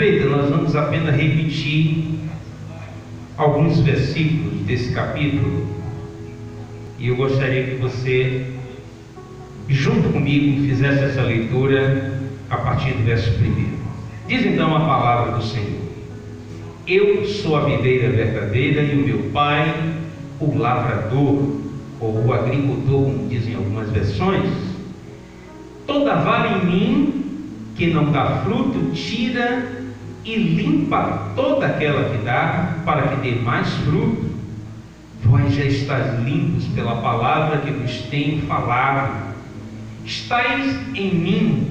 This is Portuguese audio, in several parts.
feita, nós vamos apenas repetir alguns versículos desse capítulo, e eu gostaria que você, junto comigo, fizesse essa leitura a partir do verso 1. Diz então a palavra do Senhor: Eu sou a videira verdadeira e o meu pai, o lavrador, ou o agricultor, como dizem algumas versões. Toda vara em mim que não dá fruto, tira e limpa toda aquela que dá, para que dê mais fruto. Vós já estáis limpos pela palavra que vos tenho falado. Estais em mim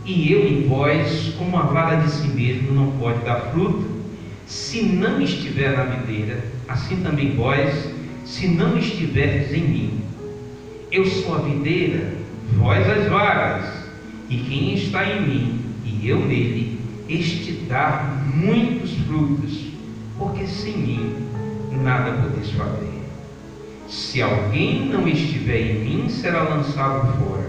e eu em vós, como a vara de si mesmo não pode dar fruto, se não estiver na videira, assim também vós, se não estiverdes em mim. Eu sou a videira, vós as varas, e quem está em mim e eu nele, este dá muitos frutos, porque sem mim nada podeis fazer. Se alguém não estiver em mim, será lançado fora,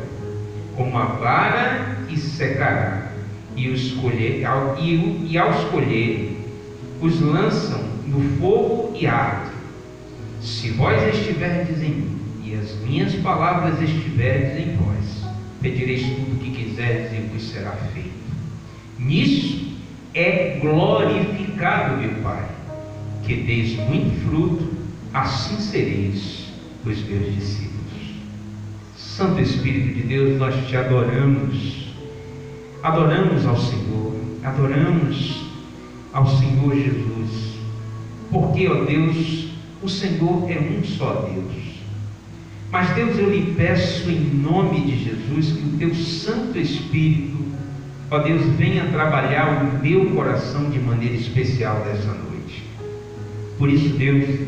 como a vara, e secará, e ao escolher, os lançam no fogo e ardem. Se vós estiverdes em mim, e as minhas palavras estiverdes em vós, pedireis tudo o que quiserdes e vos será feito. Nisso é glorificado meu Pai, que deis muito fruto, assim sereis os meus discípulos. Santo Espírito de Deus, nós te adoramos, adoramos ao Senhor, adoramos ao Senhor Jesus, porque, ó Deus, o Senhor é um só Deus. Mas, Deus, eu lhe peço em nome de Jesus que o teu Santo Espírito, ó Deus, venha trabalhar o meu coração de maneira especial nessa noite. Por isso, Deus,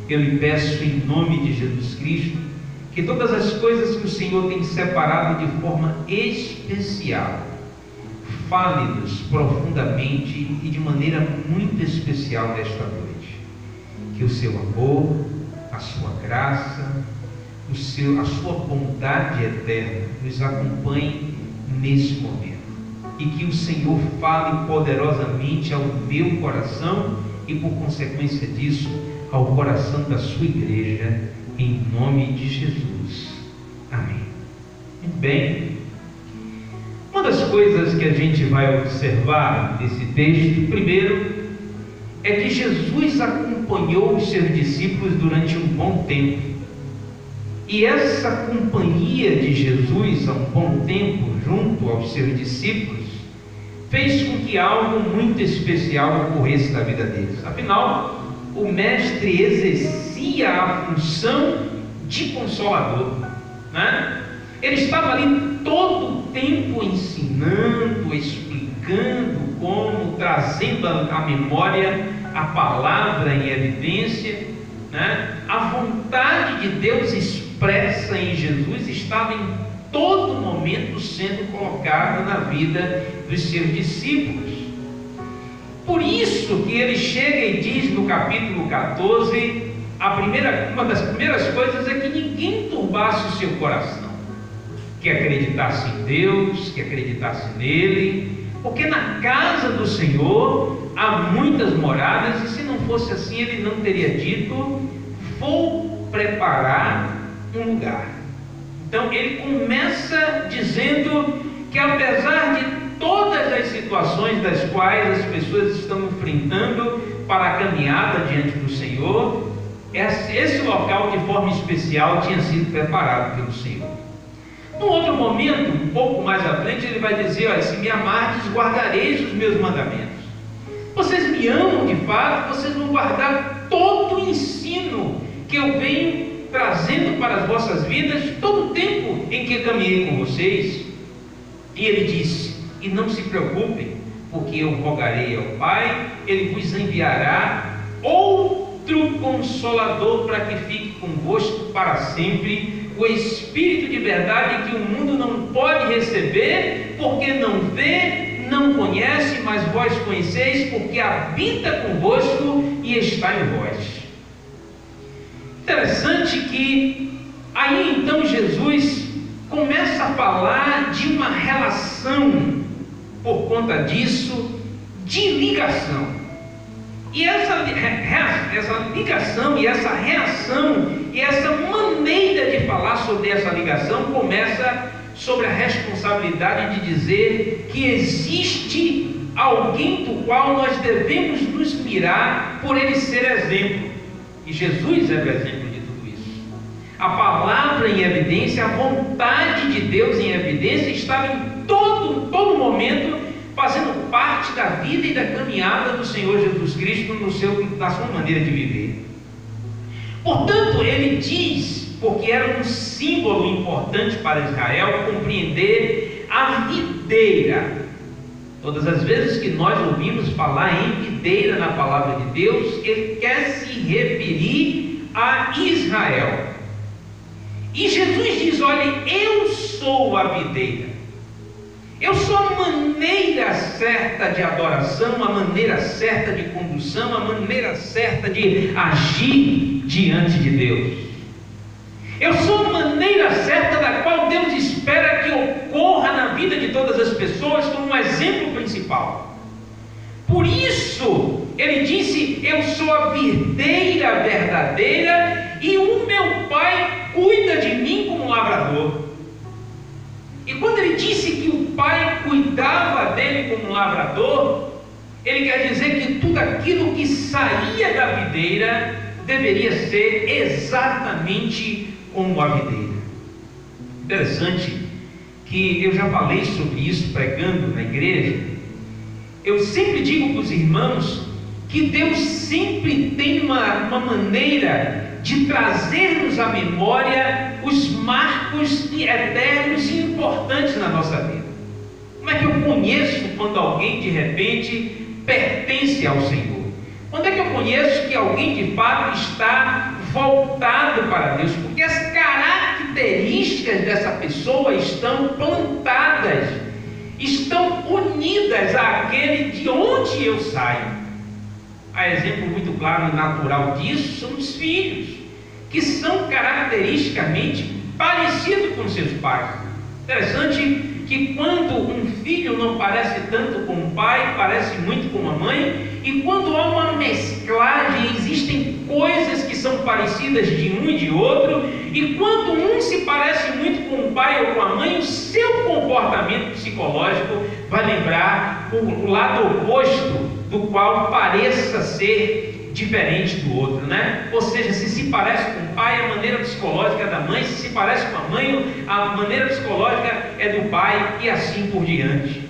eu lhe peço em nome de Jesus Cristo que todas as coisas que o Senhor tem separado de forma especial, fale-nos profundamente e de maneira muito especial nesta noite. Que o seu amor, a sua graça, a sua bondade eterna nos acompanhe nesse momento. E que o Senhor fale poderosamente ao meu coração e, por consequência disso, ao coração da sua igreja, em nome de Jesus. Amém. Muito bem. Uma das coisas que a gente vai observar nesse texto, primeiro, é que Jesus acompanhou os seus discípulos durante um bom tempo. E essa companhia de Jesus há um bom tempo junto aos seus discípulos fez com que algo muito especial ocorresse na vida deles. Afinal, o mestre exercia a função de consolador, né? Ele estava ali todo o tempo ensinando, explicando como, trazendo à memória a palavra em evidência, né? A vontade de Deus expressa em Jesus estava em todo momento sendo colocada na vida dos seus discípulos. Por isso que ele chega e diz no capítulo 14, uma das primeiras coisas é que ninguém turbasse o seu coração, que acreditasse em Deus, que acreditasse nele, porque na casa do Senhor há muitas moradas, e se não fosse assim ele não teria dito: vou preparar um lugar. Então ele começa dizendo que, apesar de todas as situações das quais as pessoas estão enfrentando para a caminhada diante do Senhor, esse local de forma especial tinha sido preparado pelo Senhor. Num outro momento, um pouco mais à frente, ele vai dizer: olha, se me amardes, guardareis os meus mandamentos. Vocês me amam de fato, vocês vão guardar todo o ensino que eu venho trazendo para as vossas vidas todo o tempo em que caminhei com vocês. E ele disse: e não se preocupem, porque eu rogarei ao Pai, ele vos enviará outro Consolador para que fique convosco para sempre, o Espírito de verdade que o mundo não pode receber, porque não vê, não conhece, mas vós conheceis, porque habita convosco e está em vós. Interessante que aí então Jesus começa a falar de uma relação, por conta disso, de ligação. E essa ligação e essa reação e essa maneira de falar sobre essa ligação começa sobre a responsabilidade de dizer que existe alguém do qual nós devemos nos mirar por ele ser exemplo. E Jesus é o exemplo de tudo isso. A palavra em evidência, a vontade de Deus em evidência, estava em todo momento fazendo parte da vida e da caminhada do Senhor Jesus Cristo na sua maneira de viver. Portanto, ele diz, porque era um símbolo importante para Israel compreender a videira. Todas as vezes que nós ouvimos falar em videira na palavra de Deus, ele quer se referir a Israel. E Jesus diz: olha, eu sou a videira. Eu sou a maneira certa de adoração, a maneira certa de condução, a maneira certa de agir diante de Deus. Eu sou a maneira certa da qual Deus espera que ocorra na vida de todas as pessoas como um exemplo principal. Por isso, ele disse: eu sou a videira verdadeira e o meu Pai cuida de mim como lavrador. E quando ele disse que o Pai cuidava dele como lavrador, ele quer dizer que tudo aquilo que saía da videira deveria ser exatamente como a videira. Interessante que eu já falei sobre isso pregando na igreja. Eu sempre digo para os irmãos que Deus sempre tem uma maneira de trazer-nos à memória os marcos eternos e importantes na nossa vida. Como é que eu conheço quando alguém de repente pertence ao Senhor? Quando é que eu conheço que alguém de fato está voltado para Deus? Porque as características dessa pessoa estão plantadas, estão unidas àquele de onde eu saio. Há exemplo muito claro e natural disso são os filhos, que são caracteristicamente parecidos com seus pais. Interessante que quando um filho não parece tanto com o pai, parece muito com a mãe, e quando há uma mesclagem, existem coisas que são parecidas de um e de outro, e quando um se parece muito com o pai ou com a mãe, o seu comportamento psicológico vai lembrar o lado oposto do qual pareça ser diferente do outro, né? Ou seja, se parece com o pai, a maneira psicológica é da mãe; se parece com a mãe, a maneira psicológica é do pai, e assim por diante.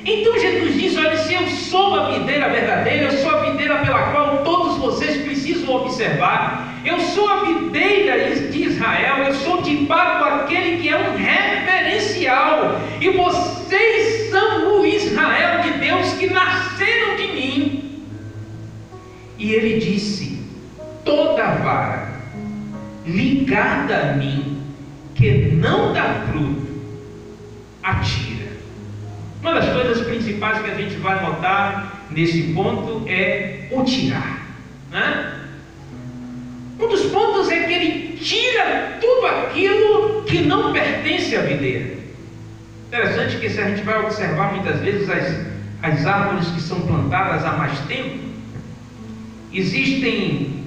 Então Jesus diz: olha, se eu sou a videira verdadeira, eu sou a videira pela qual todos vocês precisam observar, eu sou a videira de Israel, eu sou de fato aquele que é um referencial, e vocês são o Israel de Deus que nasceram de mim. E ele disse: toda vara ligada a mim que não dá fruto, atira. Uma das coisas principais que a gente vai notar nesse ponto é o tirar, né? Um dos pontos é que ele tira tudo aquilo que não pertence à videira. Interessante que, se a gente vai observar muitas vezes as árvores que são plantadas há mais tempo, existem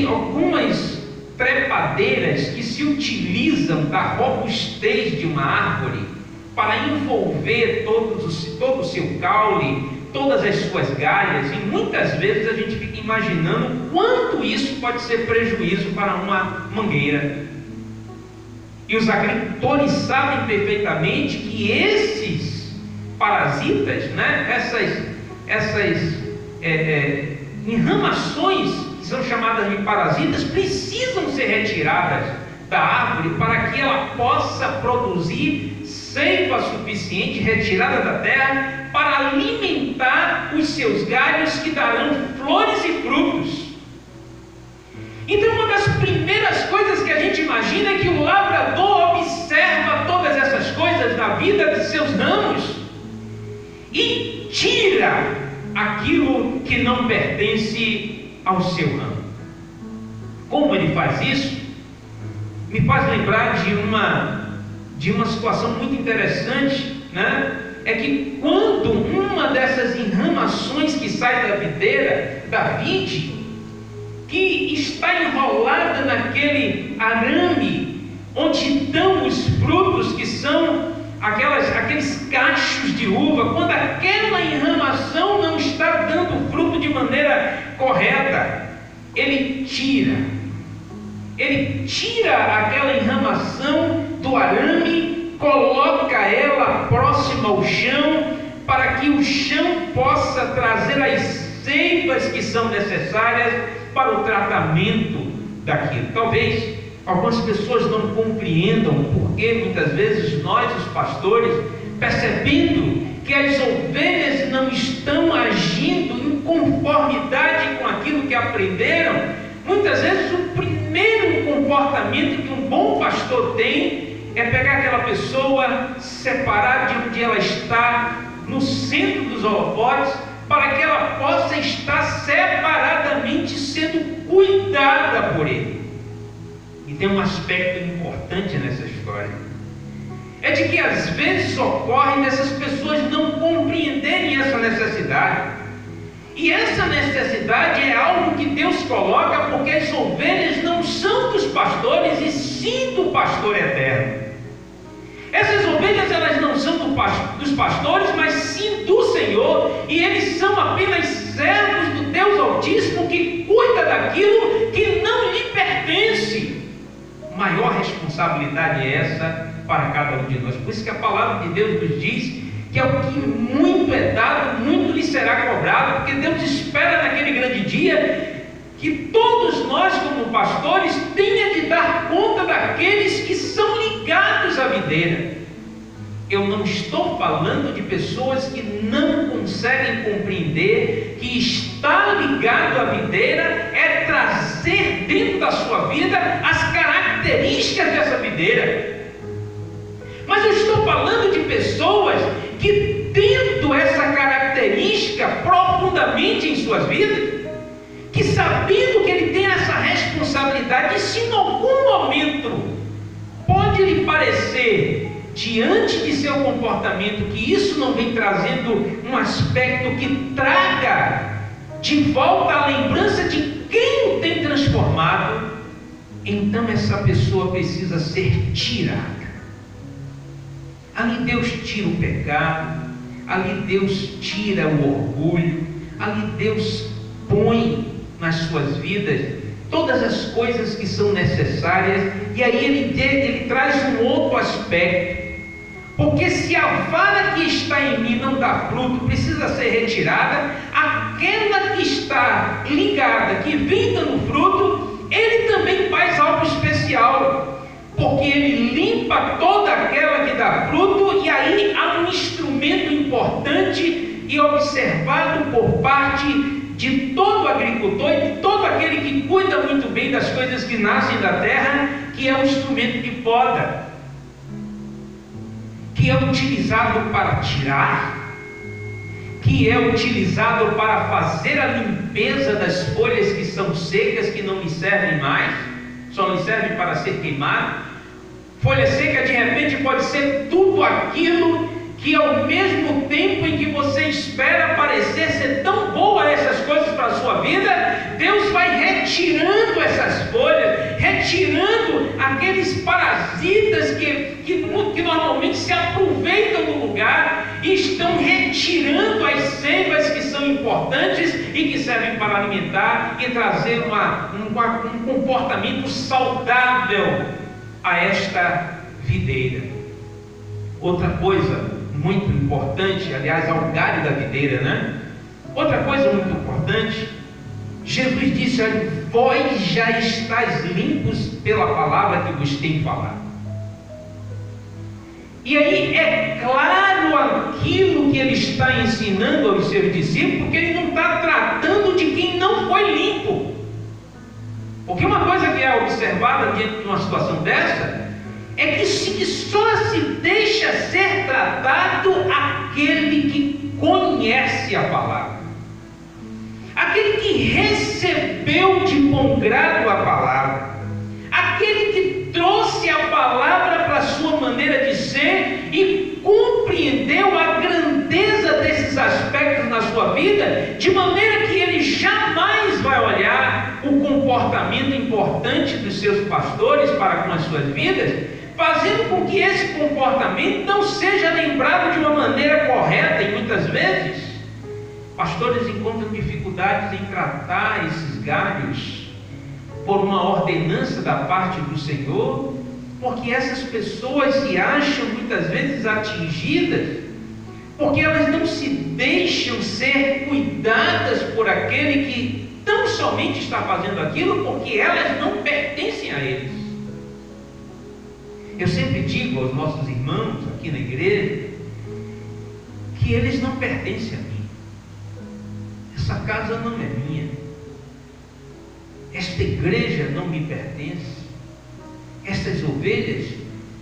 algumas trepadeiras que se utilizam da robustez de uma árvore para envolver todo o seu caule, todas as suas galhas, e muitas vezes a gente fica imaginando quanto isso pode ser prejuízo para uma mangueira. E os agricultores sabem perfeitamente que esses parasitas, né, essas enramações que são chamadas de parasitas, precisam ser retiradas da árvore para que ela possa produzir seiva suficiente, retirada da terra, para alimentar os seus galhos, que darão flores e frutos. Então, uma das primeiras coisas que a gente imagina é que o lavrador observa todas essas coisas da vida de seus ramos e tira aquilo que não pertence ao seu ramo. Como ele faz isso? Me faz lembrar de uma situação muito interessante, né? É que quando sai da videira, da vide, que está enrolada naquele arame, onde dão os frutos, que são aqueles cachos de uva. Quando aquela enramação não está dando fruto de maneira correta, ele tira aquela enramação do arame, coloca ela próxima ao chão, para que o chão possa trazer as seivas que são necessárias para o tratamento daquilo. Talvez algumas pessoas não compreendam porque muitas vezes nós, os pastores, percebendo que as ovelhas não estão agindo em conformidade com aquilo que aprenderam, muitas vezes o primeiro comportamento que um bom pastor tem é pegar aquela pessoa, separar de onde ela está, no centro dos holofotes, para que ela possa estar separadamente sendo cuidada por ele. E tem um aspecto importante nessa história, é de que às vezes ocorre dessas pessoas não compreenderem essa necessidade, e essa necessidade é algo que Deus coloca porque as ovelhas não são dos pastores, e sim do pastor eterno. Essas ovelhas, elas não são dos pastores, mas sim do Senhor, e eles são apenas servos do Deus Altíssimo, que cuida daquilo que não lhe pertence. Maior responsabilidade é essa para cada um de nós. Por isso que a palavra de Deus nos diz que ao que muito é dado, muito lhe será cobrado, porque Deus espera naquele grande dia que todos nós, como pastores, tenha de dar conta daqueles que são ligados à videira. Eu não estou falando de pessoas que não conseguem compreender que estar ligado à videira é trazer dentro da sua vida as características dessa videira. Mas eu estou falando de pessoas que, tendo essa característica profundamente em suas vidas, que sabendo que ele tem essa responsabilidade, e se em algum momento pode lhe parecer, diante de seu comportamento, que isso não vem trazendo um aspecto que traga de volta a lembrança de quem o tem transformado, então essa pessoa precisa ser tirada. Ali Deus tira o pecado, ali Deus tira o orgulho, ali Deus põe nas suas vidas todas as coisas que são necessárias, e aí ele traz um outro aspecto, porque se a vara que está em mim não dá fruto, precisa ser retirada, aquela que está ligada, que vem dando fruto, ele também faz algo especial, porque ele limpa toda aquela que dá fruto, e aí há um instrumento importante e observado por parte de todo agricultor e de todo aquele que cuida muito bem das coisas que nascem da terra, que é o instrumento de poda, que é utilizado para tirar, que é utilizado para fazer a limpeza das folhas que são secas, que não lhe servem mais, só lhe servem para ser queimado. Folha seca, de repente, pode ser tudo aquilo que ao mesmo tempo em que você espera parecer ser tão boa essas coisas para a sua vida, Deus vai retirando essas folhas, retirando aqueles parasitas que normalmente se aproveitam do lugar, e estão retirando as seivas que são importantes e que servem para alimentar e trazer um comportamento saudável a esta videira. Outra coisa muito importante, aliás, ao galho da videira, né? Outra coisa muito importante, Jesus disse: olha, vós já estáis limpos pela palavra que vos tenho falado. E aí é claro aquilo que ele está ensinando aos seus discípulos, porque ele não está tratando de quem não foi limpo. Porque uma coisa que é observada diante de uma situação dessa é que só se deixa ser tratado aquele que conhece a palavra, aquele que recebeu de bom grado a palavra, aquele que trouxe a palavra para a sua maneira de ser e compreendeu a grandeza desses aspectos na sua vida, de maneira que ele jamais vai olhar o comportamento importante dos seus pastores para com as suas vidas, fazendo com que esse comportamento não seja lembrado de uma maneira correta. E muitas vezes pastores encontram dificuldades em tratar esses galhos por uma ordenança da parte do Senhor, porque essas pessoas se acham muitas vezes atingidas, porque elas não se deixam ser cuidadas por aquele que tão somente está fazendo aquilo porque elas não pertencem a eles. Eu sempre digo aos nossos irmãos aqui na igreja que eles não pertencem a mim. Essa casa não é minha. Esta igreja não me pertence. Essas ovelhas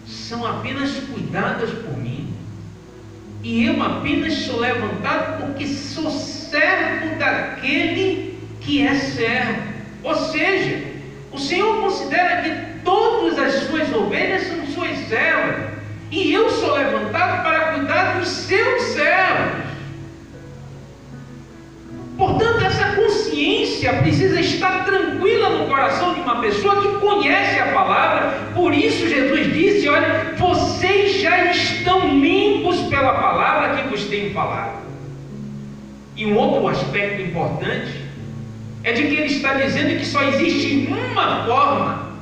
são apenas cuidadas por mim. E eu apenas sou levantado porque sou servo daquele que é servo. Ou seja, o Senhor considera que todas as suas ovelhas são suas servas. E eu sou levantado para cuidar dos seus servos. Portanto, essa consciência precisa estar tranquila no coração de uma pessoa que conhece a palavra. Por isso Jesus disse: olha, vocês já estão limpos pela palavra que vos tenho falado. E um outro aspecto importante é de que ele está dizendo que só existe uma forma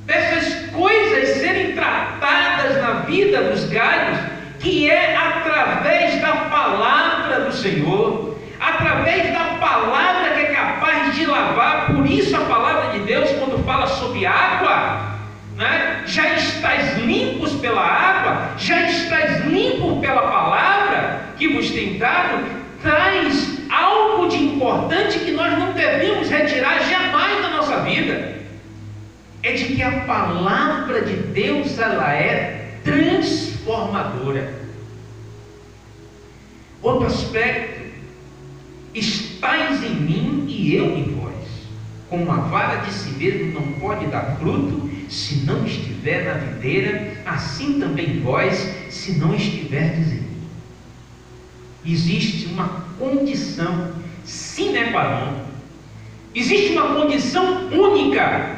dessas coisas serem tratadas na vida dos galhos, que é através da palavra do Senhor, através da palavra que é capaz de lavar. Por isso a palavra de Deus, quando fala sobre água, né, já estáis limpos pela água, já estáis limpos pela palavra que vos tem dado, traz algo de importante que nós não devemos retirar jamais da nossa vida. É de que a palavra de Deus, ela é transformadora. Outro aspecto: estais em mim e eu em vós. Como a vara de si mesmo não pode dar fruto se não estiver na videira, assim também vós, se não estiverdes em mim. Existe uma condição sine qua non, existe uma condição única.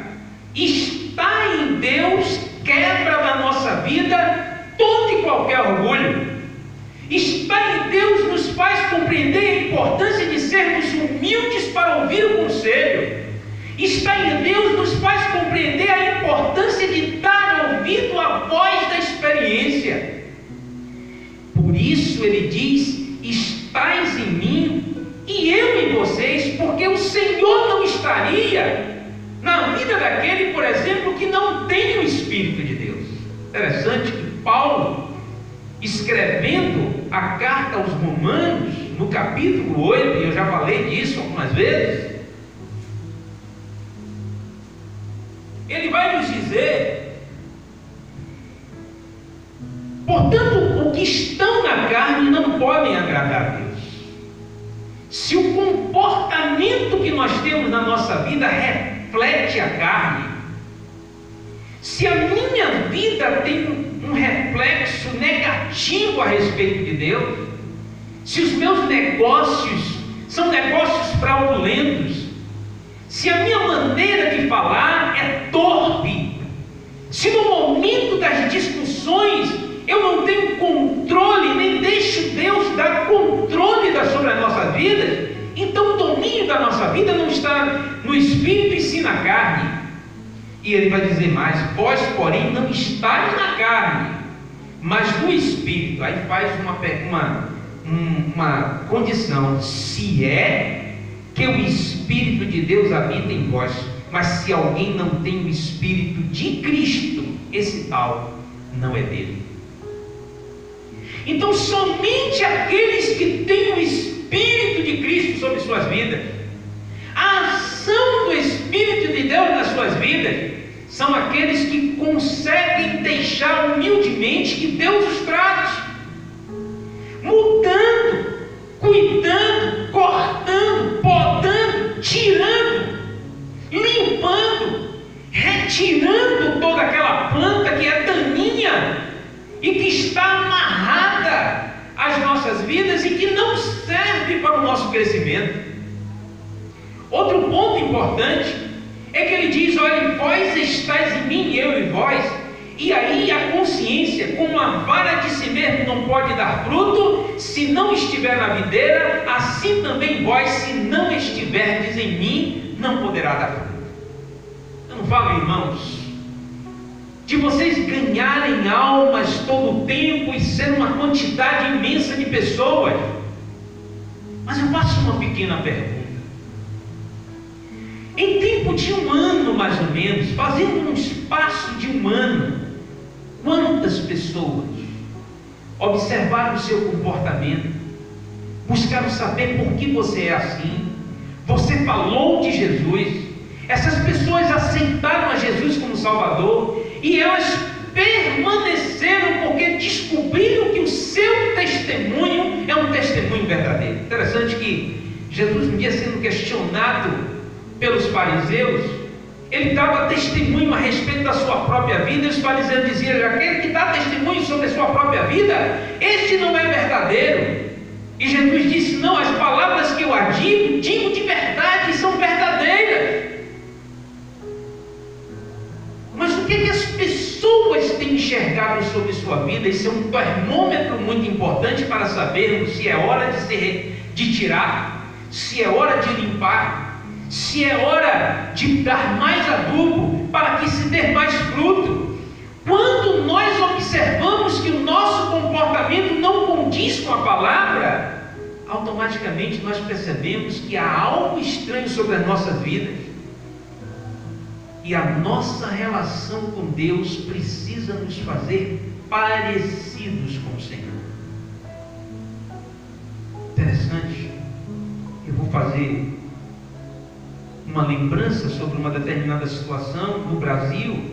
Está em Deus quebra da nossa vida todo e qualquer orgulho. Está em Deus nos faz compreender a importância de sermos humildes para ouvir o conselho. Está em Deus nos faz compreender a importância de dar ouvido à voz da experiência. Por isso ele diz: estais em mim e eu em vocês, porque o Senhor não estaria na vida daquele, por exemplo, que não tem o Espírito de Deus. Interessante que Paulo, escrevendo a carta aos Romanos, no capítulo 8, e eu já falei disso algumas vezes, ele vai nos dizer: portanto, os que estão na carne não podem agradar a Deus. Se o comportamento que nós temos na nossa vida reflete a carne, se a minha vida tem um reflexo negativo a respeito de Deus, se os meus negócios são negócios fraudulentos, se a minha maneira de falar é torpe, se no momento das discussões eu não tenho controle, nem deixo Deus dar controle sobre as nossas vidas, então o domínio da nossa vida não está no Espírito e sim na carne. E ele vai dizer mais: vós, porém, não estáis na carne, mas no Espírito. Aí faz uma condição: se é que o Espírito de Deus habita em vós. Mas se alguém não tem o Espírito de Cristo, esse tal não é dele. Então somente aqueles que têm o Espírito de Cristo sobre suas vidas, a ação do Espírito de Deus nas suas vidas, são aqueles que conseguem deixar humildemente que Deus os trate, mudando, cuidando, cortando, podando, tirando, limpando, retirando toda aquela planta que é daninha e que está amarrada às nossas vidas e que não serve para para o nosso crescimento. Outro ponto importante é que ele diz: olha, vós estáis em mim, eu e vós. E aí a consciência, como a vara de si mesmo não pode dar fruto se não estiver na videira, assim também vós, se não estiverdes em mim, não poderá dar fruto. Eu não falo, irmãos, de vocês ganharem almas todo o tempo e ser uma quantidade imensa de pessoas, mas eu faço uma pequena pergunta. Em tempo de um ano mais ou menos, fazendo um espaço de um ano, quantas pessoas observaram o seu comportamento, buscaram saber por que você é assim, você falou de Jesus, essas pessoas aceitaram a Jesus como Salvador e elas permaneceram porque descobriram que o seu testemunho é um testemunho verdadeiro. Interessante que Jesus, um dia sendo questionado pelos fariseus, ele dava testemunho a respeito da sua própria vida, e os fariseus diziam: aquele que dá testemunho sobre a sua própria vida, este não é verdadeiro. E Jesus disse: não, as palavras que eu digo de verdade, são verdadeiras. Mas o que as pessoas têm enxergado sobre sua vida? Isso é um termômetro muito importante para sabermos se é hora de tirar, se é hora de limpar, se é hora de dar mais adubo para que se dê mais fruto. Quando nós observamos que o nosso comportamento não condiz com a palavra, automaticamente nós percebemos que há algo estranho sobre as nossas vidas, e a nossa relação com Deus precisa nos fazer parecidos com o Senhor. Interessante. Eu vou fazer uma lembrança sobre uma determinada situação no Brasil.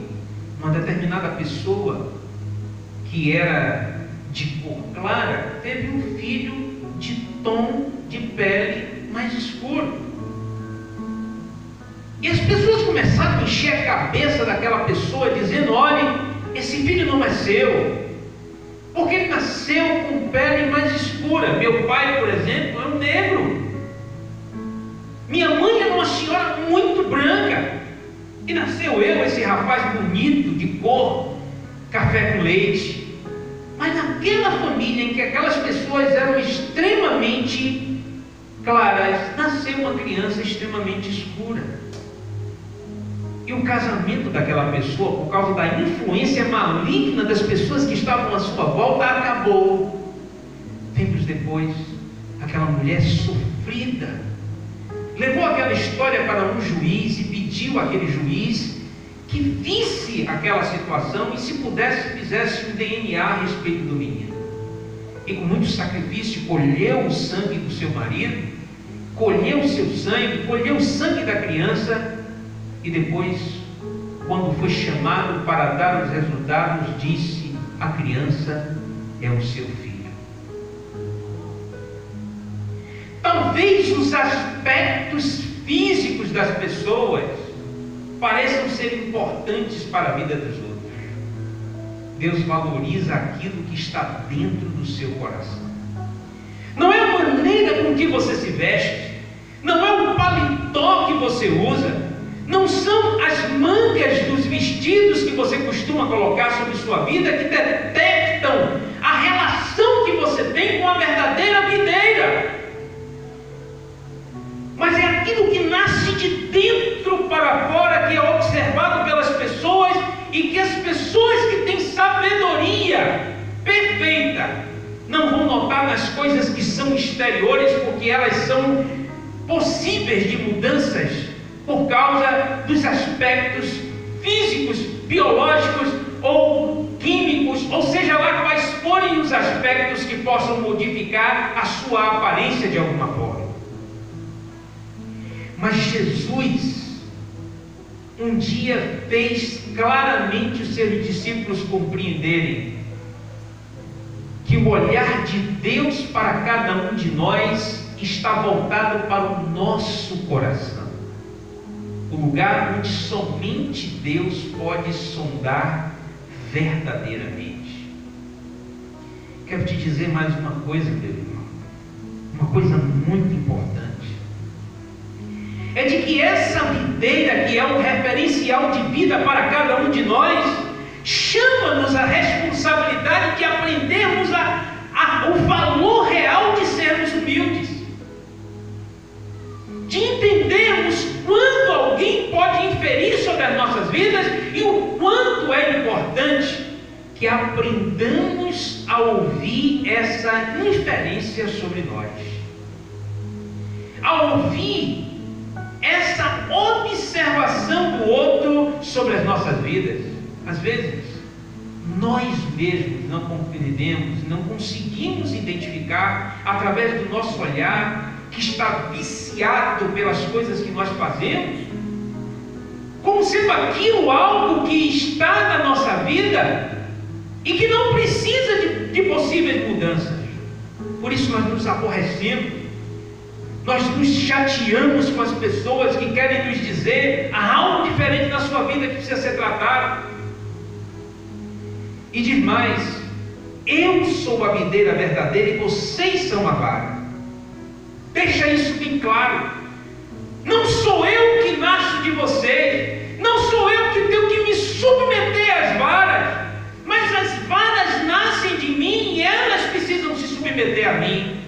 Uma determinada pessoa que era de cor clara teve um filho de tom de pele mais escuro. E as pessoas começaram a encher a cabeça daquela pessoa, dizendo: olha, esse filho não é seu, porque ele nasceu com pele mais escura. Meu pai, por exemplo, é um negro. Minha mãe era uma senhora muito branca. E nasceu eu, esse rapaz bonito, de cor, café com leite. Mas naquela família em que aquelas pessoas eram extremamente claras, nasceu uma criança extremamente escura. E o casamento daquela pessoa, por causa da influência maligna das pessoas que estavam à sua volta, acabou. Tempos depois, aquela mulher sofrida levou aquela história para um juiz e pediu àquele juiz que visse aquela situação e, se pudesse, fizesse um DNA a respeito do menino. E com muito sacrifício colheu o sangue do seu marido, colheu o seu sangue, colheu o sangue da criança, e depois, quando foi chamado para dar os resultados, disse: a criança é o seu filho. Talvez os aspectos físicos das pessoas pareçam ser importantes para a vida dos outros. Deus valoriza aquilo que está dentro do seu coração. Não é a maneira com que você se veste, não é o paletó que você usa, não são as mangas dos vestidos que você costuma colocar sobre sua vida que detectam a relação que você tem com a verdadeira videira. Mas é aquilo que nasce de dentro para fora, que é observado pelas pessoas, e que as pessoas que têm sabedoria perfeita não vão notar nas coisas que são exteriores, porque elas são possíveis de mudanças por causa dos aspectos físicos, biológicos ou químicos, ou seja lá quais forem os aspectos que possam modificar a sua aparência de alguma forma. Mas Jesus um dia fez claramente os seus discípulos compreenderem que o olhar de Deus para cada um de nós está voltado para o nosso coração, o lugar onde somente Deus pode sondar verdadeiramente. Quero te dizer mais uma coisa, meu irmão. uma coisa muito importante. É de que essa videira, que é um referencial de vida para cada um de nós, chama-nos a responsabilidade de aprendermos o valor real de sermos humildes, de entendermos quando alguém pode inferir sobre as nossas vidas e o quanto é importante que aprendamos a ouvir essa inferência sobre nós, a ouvir essa observação do outro sobre as nossas vidas. Às vezes, nós mesmos não compreendemos, não conseguimos identificar, através do nosso olhar, que está viciado pelas coisas que nós fazemos, como sendo aquilo algo que está na nossa vida e que não precisa de possíveis mudanças. Por isso nós nos aborrecemos, nós nos chateamos com as pessoas que querem nos dizer há algo diferente na sua vida que precisa ser tratado. E diz mais: eu sou a videira verdadeira e vocês são a vara. Deixa isso bem claro. Não sou eu que nasço de vocês, não sou eu que tenho que me submeter às varas, mas as varas nascem de mim e elas precisam se submeter a mim.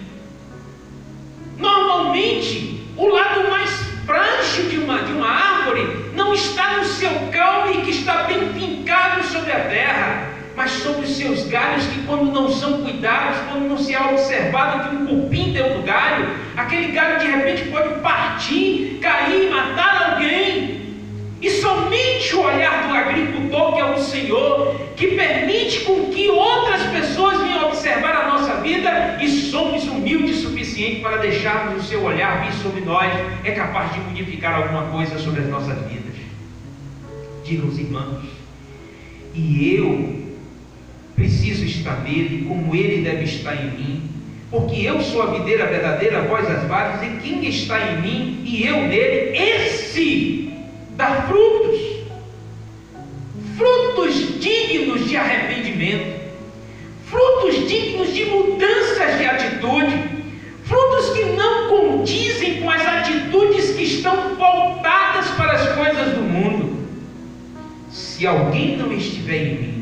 Normalmente, o lado mais frágil de uma árvore não está no seu caule, que está bem fincado sobre a terra, mas sobre os seus galhos, que quando não são cuidados, quando não se é observado que um cupim deu no galho, aquele galho de repente pode partir, cair e matar alguém. E somente o olhar do agricultor, que é o Senhor, que permite com que outras pessoas venham observar a nossa vida e somos humildes o suficiente para deixarmos o seu olhar vir sobre nós, é capaz de modificar alguma coisa sobre as nossas vidas. Digam os irmãos: e eu preciso estar nele como ele deve estar em mim, porque eu sou a videira verdadeira, vós as varas, e quem está em mim e eu nele, esse dá frutos, frutos dignos de arrependimento, frutos dignos de mudanças de atitude, frutos que não condizem com as atitudes que estão voltadas para as coisas do mundo. Se alguém não estiver em mim,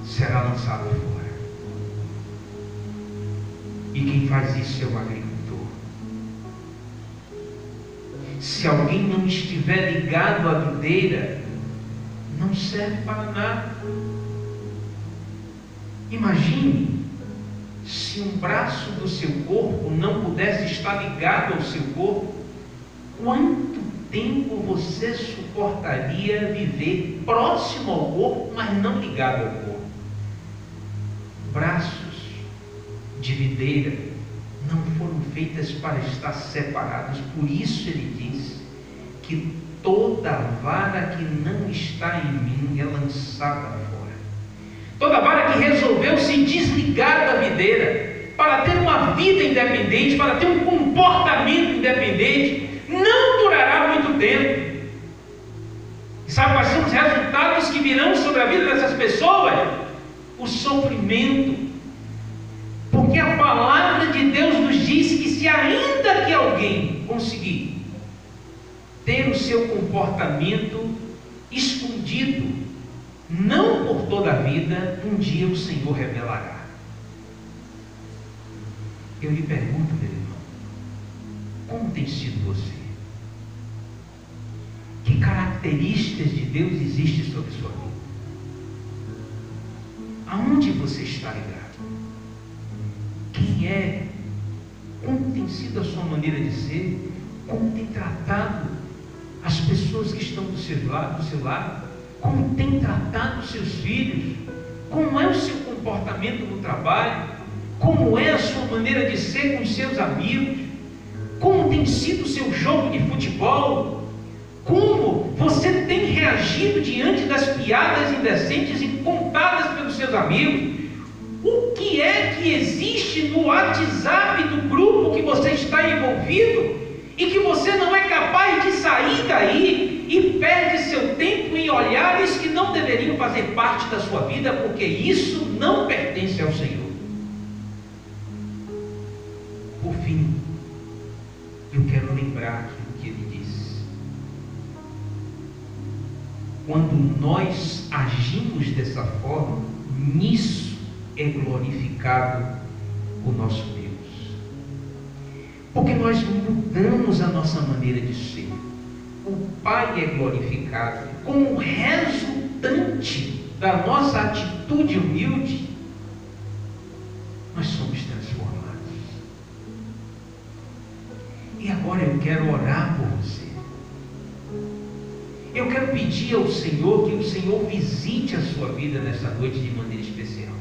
será lançado fora. E quem faz isso é o agricultor. Se alguém não estiver ligado à videira, não serve para nada. Imagine se um braço do seu corpo não pudesse estar ligado ao seu corpo, quanto tempo você suportaria viver próximo ao corpo, mas não ligado ao corpo? Braços de videira não foram feitas para estar separados. Por isso ele diz que toda vara que não está em mim é lançada fora. Toda vara que resolveu se desligar da videira para ter uma vida independente, para ter um comportamento independente, não durará muito tempo. E sabe quais são os resultados que virão sobre a vida dessas pessoas? O sofrimento. Porque a palavra de Deus nos diz que se ainda que alguém conseguir ter o seu comportamento escondido, não por toda a vida, um dia o Senhor revelará. Eu lhe pergunto, meu irmão, como tem sido você? Que características de Deus existem sobre sua vida? Aonde você está ligado? Quem é? Como tem sido a sua maneira de ser? Como tem tratado as pessoas que estão do seu lado? Como tem tratado os seus filhos? Como é o seu comportamento no trabalho? Como é a sua maneira de ser com os seus amigos? Como tem sido o seu jogo de futebol? Como você tem reagido diante das piadas indecentes e contadas pelos seus amigos? O que é que existe no WhatsApp do grupo que você está envolvido e que você não é capaz de sair daí e perde seu tempo em olhares que não deveriam fazer parte da sua vida, porque isso não pertence ao Senhor? Por fim, fim, eu quero lembrar aquilo que ele disse. Quando nós agimos dessa forma, nisso é glorificado o nosso Deus. Porque nós mudamos a nossa maneira de ser. O Pai é glorificado como resultante da nossa atitude humilde. Nós somos transformados. E agora eu quero orar por você. Eu quero pedir ao Senhor que o Senhor visite a sua vida nessa noite de maneira especial.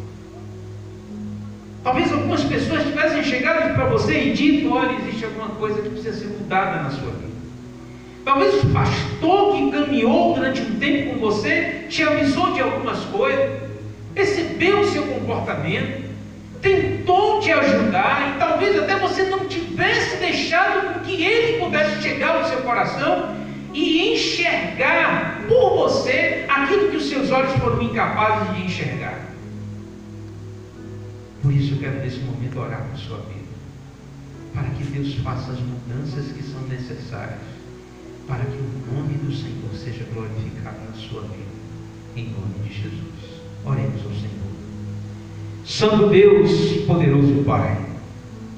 Talvez algumas pessoas tivessem chegado para você e dito: olha, existe alguma coisa que precisa ser mudada na sua vida. Talvez o pastor que caminhou durante um tempo com você te avisou de algumas coisas, percebeu o seu comportamento, tentou te ajudar, e talvez até você não tivesse deixado que ele pudesse chegar ao seu coração e enxergar por você aquilo que os seus olhos foram incapazes de enxergar. Por isso eu quero nesse momento orar por sua vida, para que Deus faça as mudanças que são necessárias, para que o nome do Senhor seja glorificado na sua vida, em nome de Jesus. Oremos ao Senhor. Santo Deus, poderoso Pai,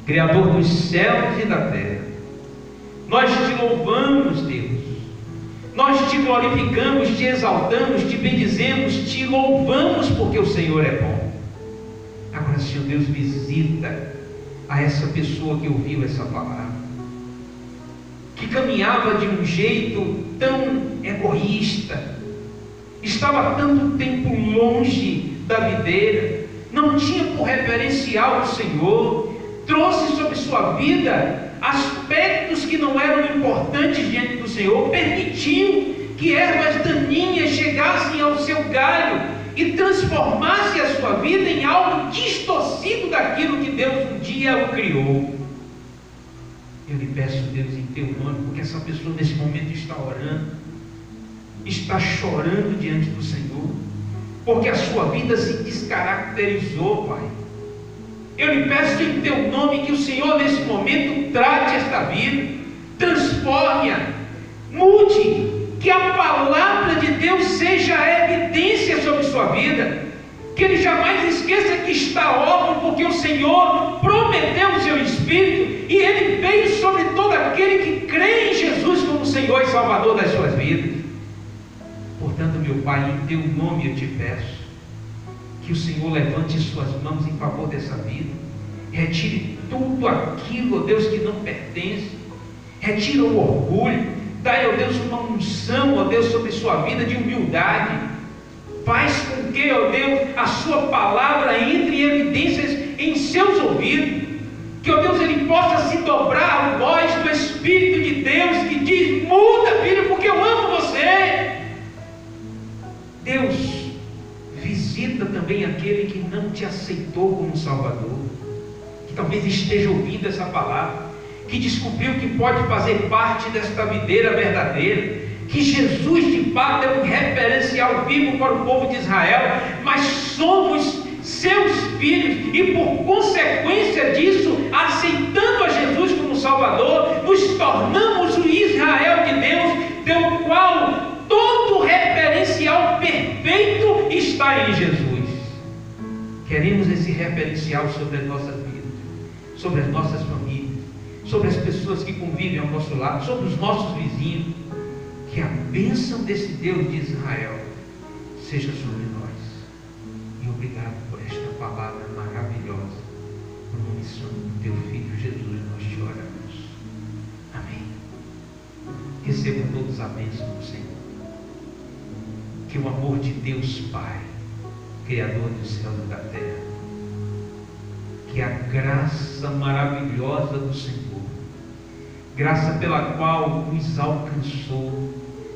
Criador dos céus e da terra, nós te louvamos, Deus, nós te glorificamos, te exaltamos, te bendizemos, te louvamos porque o Senhor é bom. Agora, Senhor Deus, visita a essa pessoa que ouviu essa palavra, que caminhava de um jeito tão egoísta, estava tanto tempo longe da videira, não tinha por referencial o Senhor, trouxe sobre sua vida aspectos que não eram importantes diante do Senhor, permitiu que ervas daninhas chegassem ao seu galho e transformasse a sua vida em algo distorcido daquilo que Deus um dia o criou. Eu lhe peço, Deus, em teu nome, porque essa pessoa nesse momento está orando, está chorando diante do Senhor, porque a sua vida se descaracterizou, Pai. Eu lhe peço em teu nome que o Senhor nesse momento trate esta vida, transforme-a, mude, que a palavra de Deus seja a evidência sobre sua vida, que ele jamais esqueça que está órfão, porque o Senhor prometeu o seu Espírito, e ele veio sobre todo aquele que crê em Jesus como Senhor e Salvador das suas vidas. Portanto, meu Pai, em teu nome eu te peço, que o Senhor levante suas mãos em favor dessa vida, retire tudo aquilo, ó Deus, que não pertence, retira o orgulho, dai, ó Deus, uma unção, ó Deus, sobre sua vida de humildade, faz com que, ó Deus, a sua palavra entre em evidências em seus ouvidos, que, ó Deus, ele possa se dobrar à voz do Espírito de Deus, que diz: muda, filho, porque eu amo você. Deus, visita também aquele que não te aceitou como Salvador, que talvez esteja ouvindo essa palavra, que descobriu que pode fazer parte desta videira verdadeira, que Jesus de fato é um referencial vivo para o povo de Israel, mas somos seus filhos, e por consequência disso, aceitando a Jesus como Salvador, nos tornamos o Israel de Deus, do qual todo referencial perfeito está em Jesus. Queremos esse referencial sobre as nossas vidas, sobre as nossas famílias, sobre as pessoas que convivem ao nosso lado, sobre os nossos vizinhos. Que a bênção desse Deus de Israel seja sobre nós. E obrigado por esta palavra maravilhosa. No nome santo do teu Filho Jesus nós te oramos. Amém. Recebam todos a bênção do Senhor. Que o amor de Deus Pai, Criador dos céus e da terra, que a graça maravilhosa do Senhor, graça pela qual nos alcançou,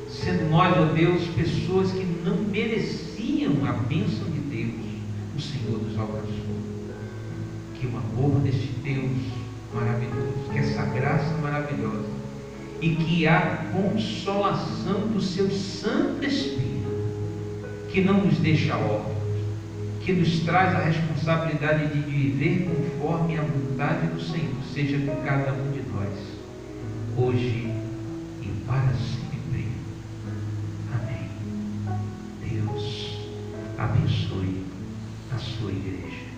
sendo nós, ó Deus, pessoas que não mereciam a bênção de Deus, o Senhor nos alcançou. Que o amor deste Deus maravilhoso, que essa graça maravilhosa, e que a consolação do seu Santo Espírito, que não nos deixa órfãos, que nos traz a responsabilidade de viver conforme a vontade do Senhor, seja com cada um de nós, hoje e para sempre. Amém. Deus abençoe a sua igreja.